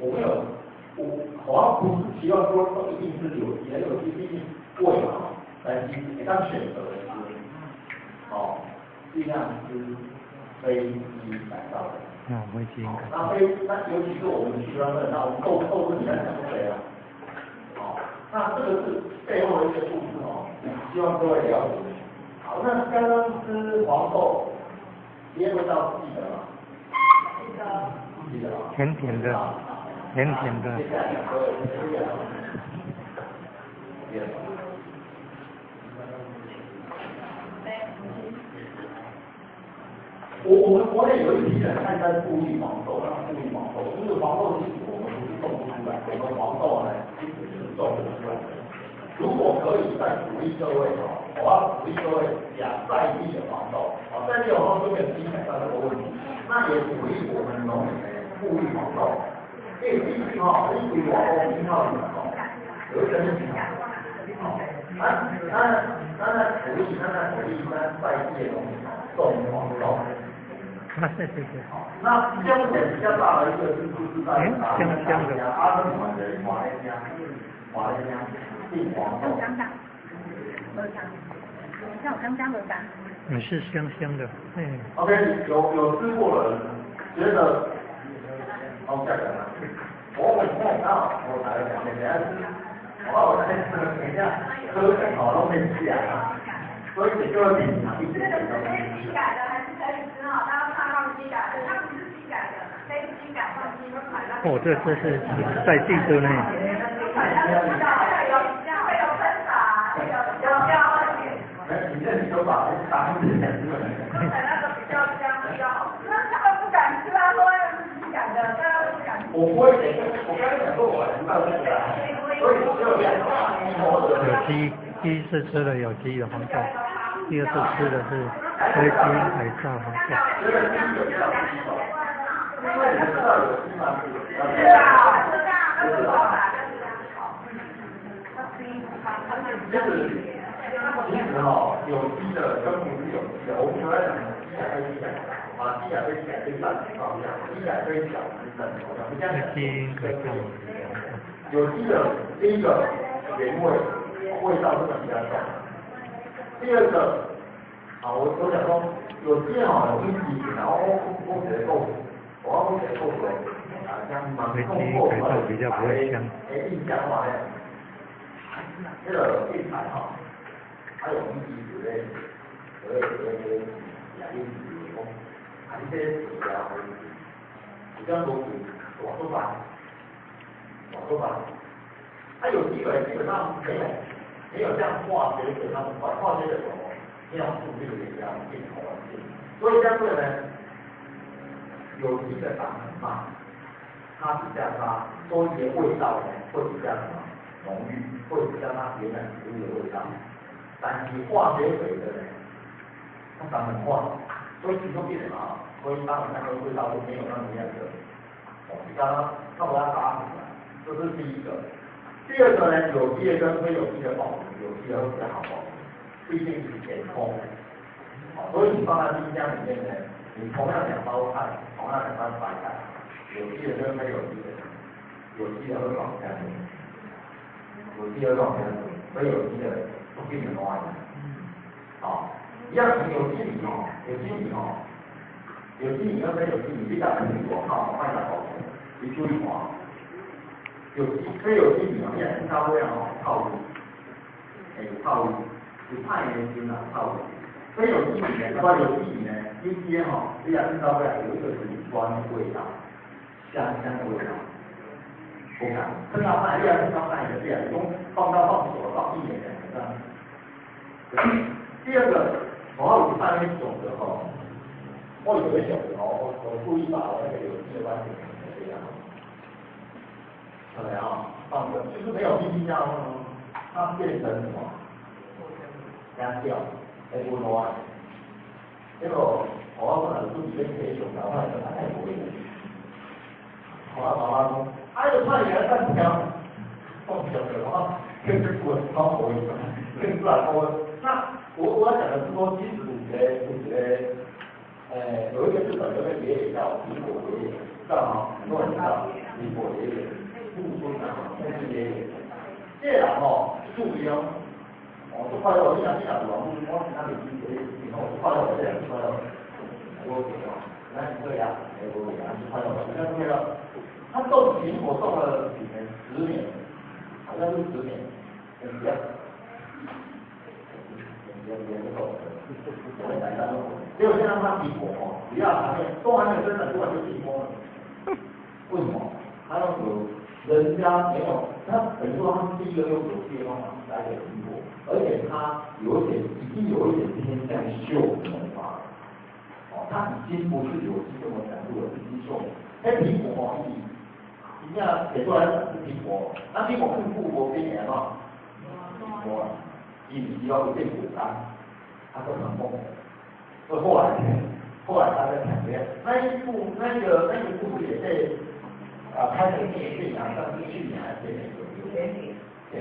我没有，我不是希望说都一定是有机，有机毕竟贵嘛，但是每当选择的是，尽量是非基因改造的。非基因改造。那尤其是我们喜欢的，那我们豆是很想对啊。那这个是背后的一些故事希望各位了解。好，那刚刚吃黄豆，你也味道记得吗？记得啊。甜甜的，甜甜的。我们国内有一批人看在富裕黄豆，就是黄豆其实我们不是种不出来，我们黄豆呢其实是种不出来的。如果可以再鼓励各位我要鼓励各位养在地的黄豆，在地的黄豆就没有基因改造这个问题。那也鼓励我们农民富裕黄豆，因为毕竟你黄豆拼号里面有一个是平衡。那鼓励在地的农民种黄豆。那香点比较大的一个是在香的阿根廷的马来西亚地黄豆。像香香的感。是香香的。OK， 有吃过的人觉得，下来了。我来了2天，等下吃，我再吃了等一下喝都没吃啊，所以你就要品尝一点。机改的还是可以吃大家看放机改的，它不是机改的，非机改放机都买到。这是在地的呢。你就把打进去点吃了。那个比较香，比较好吃。那他们不敢吃啊，说那个是机改的，大家都不敢吃。我不会给，我刚才讲说我知道这个所以只有2种。有机，第一次吃的有机的黄豆，第二次吃的是非基因改造黄豆。因为你知道有机吗？知道，那是我打的。其实有机的跟不是有机的，我们刚才讲的机改跟机改，机改跟机改跟大体方向，机改跟小支等，我们这样讲。基因改造。有机的第一个原味，味道是比较重。第二个，我讲说有机有因基然后我觉得够，我觉得够水，这样蛮基因改造比较不会香。印象话呢，这个印材还有因基之类，一些比较多我说吧。有机的基本上没有像化学水，它们化学水没有注入这样进口环境，所以相对呢，有机的长很慢，它比较它多一些味道呢会比较浓郁，会比较它原来植物的味道，但是化学水的呢，它长很快，所以几个变所以当然那个味道就没有那么样的，比较它不要打死了，这是第一个。第二个呢，有机的跟非有机的保存，有机的会比较好保存，毕竟是填空，所以你放在冰箱里面呢，你同样2包菜，同样2包白菜，有机的跟非有机的，有机的会放比较久，有机的放比较久，非有机的不变的话一样有机米有机米跟非有机米，你讲很清楚卖到保存，你注意有机非有机米现在稍微套路，套路，有派的先套路。非有机米呢，那么有机米呢，有些你要知道有一个很酸的味道，香的味道，不敢。吃到饭，你要吃到饭的这样，放久了，放1年2年这样。第二个，我放那种的我有的种的我故意把我那个有机的番茄这样。放着就是没有冰箱，它变成什么？干掉，温暖。结果我可能自己跟谁熊然后太不会了。爸爸说，这菜也在香，放久了就是滚到火里面，更自然多。那我要讲的是说，其实有一个日本有个爷爷叫苹果爷爷，知道吗？很多人知道。苹果也有，不说什么东西也有。这人哦，注意哦，就快乐，你讲我是那里以后快乐这样快乐，我给哦，那你这样，我给他快乐，你看快乐，他种苹果种了几年？10年，好像是10年，很像。别不够，我会来到。结果现在他苹果哦，只要还没都还没有生产出来就停工了。为什么？他要有人家没有，他等于说他是第一个用手机的方法来给苹果，而且他已经有一点偏向秀农法了。哦，他已经不是有机这么强度了，已经秀。那苹果哦，你要给出来是苹果，那苹果更富国边缘嘛？我。以后有变果干，他都很疯。所以后来他在讲这样，那个故事也被拍成电影啊，像是去年还是前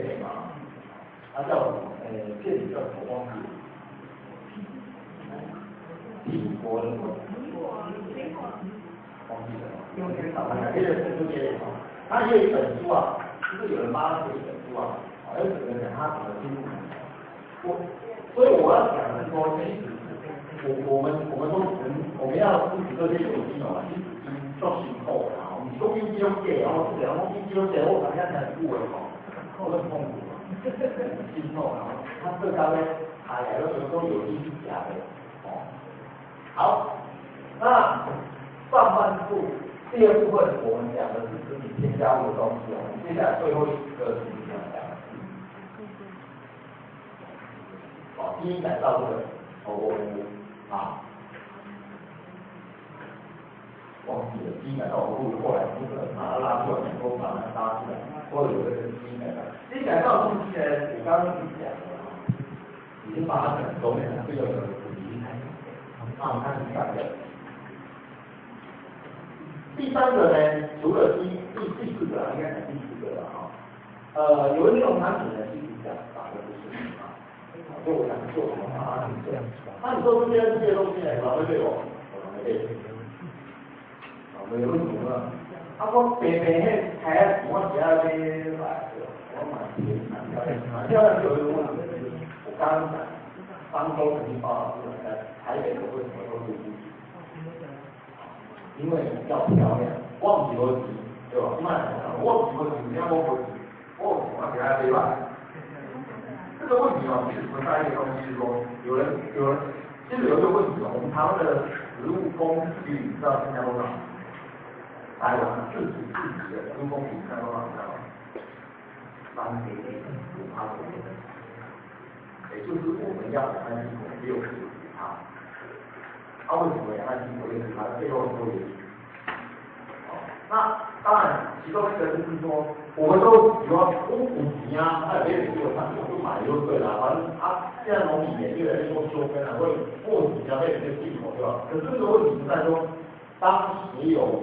年嘛，他叫电影叫什么忘记了？苹果的忘记了，因为很少看，这个是电影嘛。他也有一本书啊，就是有人帮他写一本书啊，而且讲他怎么进入。所以我要讲的是说，其实我们要支持这些有机农啊，其实做行后啊，你说经济都给，然后是然后经济都给，我好像很不稳哦，我很痛苦啊，心痛啊，他这高呢，他有的时候有机是假的哦。好，那上半部第二部分我们讲的是食品添加物的东西啊，接下来最后一个是讲的。基因改造的忘记了基因改造物，后来不是把它拉出来，能够把它拉出来，或者有这个基因改造。基因改造东西呢，我刚刚已经讲了，已经把它很熟练了，这个开始上的。第三个呢，除了第四个应该讲第四个了哈。有一种产品呢，其实讲打的不是就我想做什么啊？那你说这些东西呢，哪会对我？对，没有什么。他说白迄台我只要去买，我买漂亮有一个问题，我刚刚讲，漳州曾经报道出来的，台北的为什么都是不行？因为要漂亮，忘记我提，对吧？忘记我提，你要我给他对吧？这个问题哦，其实存在一个东西是说，有人，其实有一个问题哦，我们台湾的食物供给你知道增加多少？台湾自己的食物供给增加多少？你知道吗？3.5%，也就是我们要养汉进口65%。为什么养汉进口65%？背后很多原因。那当然，其中一个就是说，我们都比如说五级啊，别人给我产品，我就买就对了。反正现在农民也越来越多纠纷了，所以过几家被人家进口，对吧？可是这个问题是在说，当石油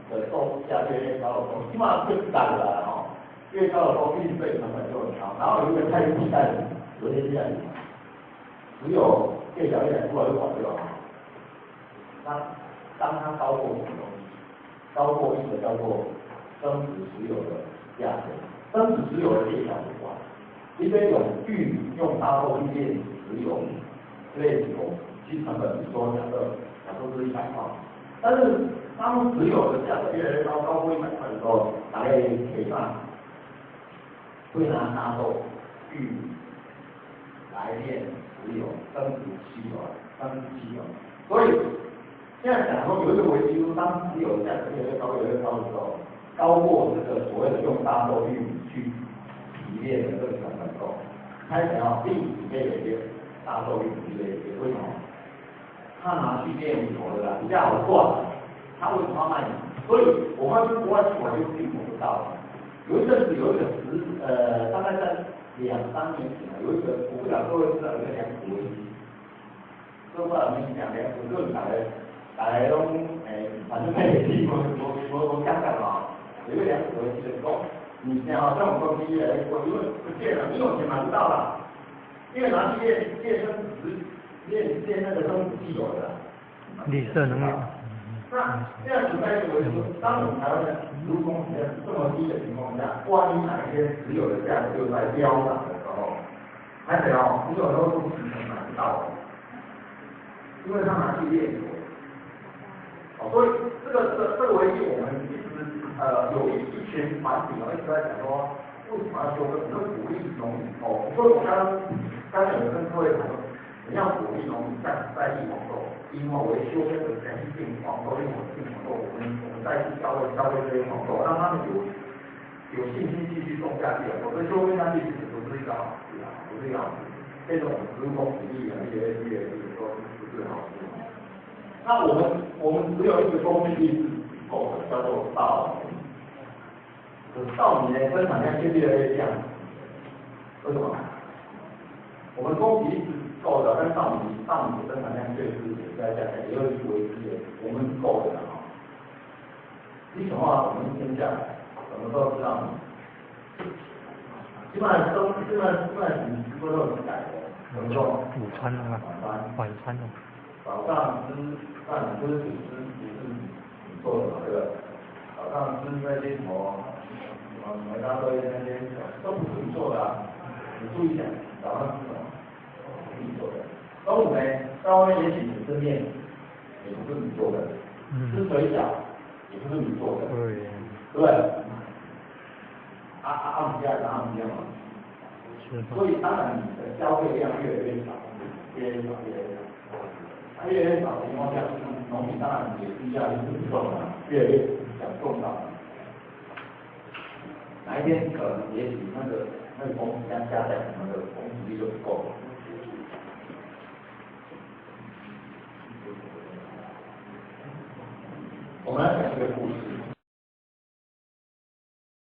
的价越来越高的时候，起码越赶了哈，越高的时候运费成本就很高，然后有一个太替代的，有些这样子，只有越小越来出来就管就好。那当它高过什么东西？高过一个叫做生质石油的价格，生质石油的列小不管，一边有玉米用大豆去炼石油，炼油其实成本比如说假设是100块，但是当石油的价格越来越高，高过100块的时候，大概可以算会拿大豆、玉米来炼石油，生质汽油，所以。现在讲说有一个危机，就是当石油的价格越来越高的时候，高过这个所谓的用大豆玉米去提炼的这个成本后，开始要并不可以炼大豆玉米之类的，为什么？他拿去炼油的啦，比较好赚，他为什么要卖你？所以我们去国外去，我就并不知道。有一阵子有一个大概在2、3年前有一个，我不晓得各位知道有一个粮食危机，不知道你们讲粮食各打来拢反正那个地方我香港嘛，有一个粮食危机的时候，你像这种东西越来越贵，因为不见了，你有钱买不到了，因为拿去炼那个生质汽油的，绿色能源。那这样子在一个维度，当我们台湾的食物供给量这么低的情况下，万一哪一天石油的价格又在飙涨的时候，还得哦，石油都不可能买不到，因为它拿去炼油。所以这个危机我们一直有一群团体一直在讲说，为什么要修正？我们鼓励农民哦，所以我刚有跟各位谈，你要鼓励农民在地黄豆，因为为修正的全性黄豆、另种性黄豆，我们再去消费这些黄豆，让他们有信心继续种下去，否则修正下去其实不是一个好事啊，不是一个好事。这种食物供给力越说不是好事。那我们只有一个供应力是够的，叫做稻米。可是稻米呢，生产量却越来越降，为什么？我们供给力是够的，但稻米的生产量却是也在下降，也有维持我们是够的啊。一句话我们一天下来，什么都知道，基本上你不都很改的，怎么说？午餐啊，晚餐啊。早上吃饭吃主食也是你做的嘛，对不对？早上吃那些什么一大堆那些都不是你做的啊，你注意一下，早上吃什么？是你做的。中午呢，稍微也许你吃面，也不是你做的，吃水饺也不是你做的，对不对？按不下嘛。所以当然你的消费量越来越少，越来越少。越来越少的情况下，农民当然也低下去不种了，越来越想种到。哪一天可能也许那个供给量加载，我们的供给力就不够了。我们来讲一个故事。